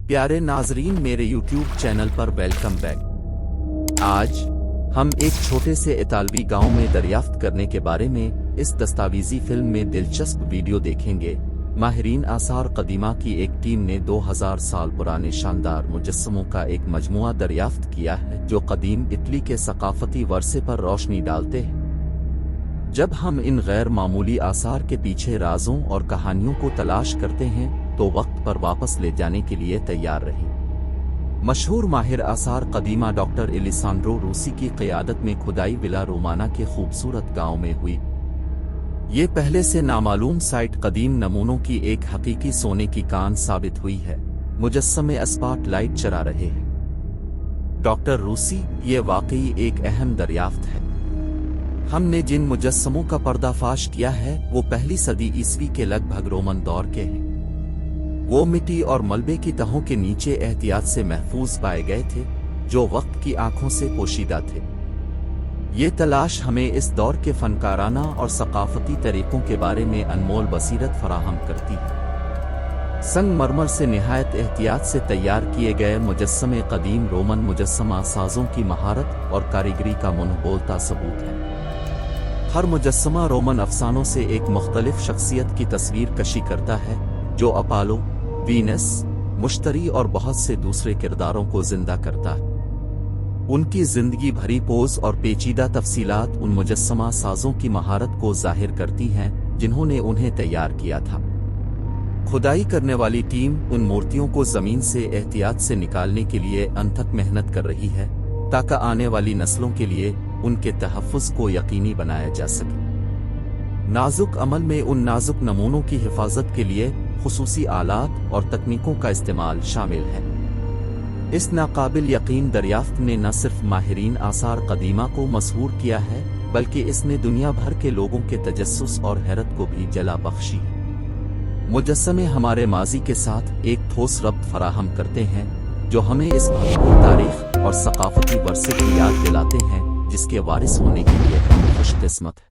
प्यारे नाजरीन, मेरे YouTube चैनल पर वेलकम बैक। आज हम एक छोटे से इतालवी गांव में दरियाफ्त करने के बारे में इस दस्तावेजी फिल्म में दिलचस्प वीडियो देखेंगे। माहिरीन आसार कदीमा की एक टीम ने 2000 साल पुराने शानदार मुजस्समों का एक मजमुआ दरियाफ्त किया है जो कदीम इटली के सकाफती वर्से पर रोशनी डालते हैं। जब हम इन गैर मामूली आसार के पीछे राजों और कहानियों को तलाश करते हैं तो वक्त पर वापस ले जाने के लिए तैयार रहें। मशहूर माहिर आसार कदीमा डॉक्टर एलिसांड्रो रूसी की क़यादत में खुदाई विला रोमाना के खूबसूरत गांव में हुई। ये पहले से नामालूम साइट कदीम नमूनों की एक हकीकी सोने की कान साबित हुई है। मुजस्समे स्पॉट लाइट चला रहे हैं। डॉक्टर रूसी, ये वाकई एक अहम दरियाफ्त है। हमने जिन मुजस्समों का पर्दाफाश किया है वो पहली सदी ईस्वी के लगभग रोमन दौर के हैं। वो मिट्टी और मलबे की तहों के नीचे एहतियात से महफूज पाए गए थे जो वक्त की आंखों से पोशीदा थे। ये तलाश हमें इस दौर के फनकाराना और सकाफती तरीकों के बारे में अनमोल बसीरत फराहम करती है। संगमरमर से निहायत एहतियात से तैयार किए गए मुजस्समे कदीम रोमन मुजस्समा साजों की महारत और कारीगरी का मुंह बोलता सबूत है। हर मुजस्समा रोमन अफसानों से एक मुख्तलिफ शख्सियत की तस्वीर कशी करता है जो अपोलो, वीनस, मुश्तरी और बहुत से दूसरे किरदारों को जिंदा करता है। उनकी जिंदगी भरी पोज और पेचीदा तफसीलात उन मुजस्समा साजों की महारत को जाहिर करती हैं जिन्होंने उन्हें तैयार किया था। खुदाई करने वाली टीम उन मूर्तियों को जमीन से एहतियात से निकालने के लिए अनथक मेहनत कर रही है ताकि आने वाली नस्लों के लिए उनके तहफ़्फ़ुज़ को यकीनी बनाया जा सके। नाजुक अमल में उन नाजुक नमूनों की हिफाजत के लिए खुसूसी आलात और तकनीकों का इस्तेमाल शामिल है। इस नाकाबिल यकीन दरियाफ्त ने न सिर्फ माहिरीन आसार कदीमा को मशहूर किया है बल्कि इसने दुनिया भर के लोगों के तजस्सुस और हैरत को भी जला बख्शी। मुजस्समे हमारे माजी के साथ एक ठोस रब्त फराहम करते हैं जो हमें इस भरपूर तारीख और सकाफती वर्से की याद दिलाते हैं जिसके वारिस होने के लिए हम खुशकिस्मत हैं।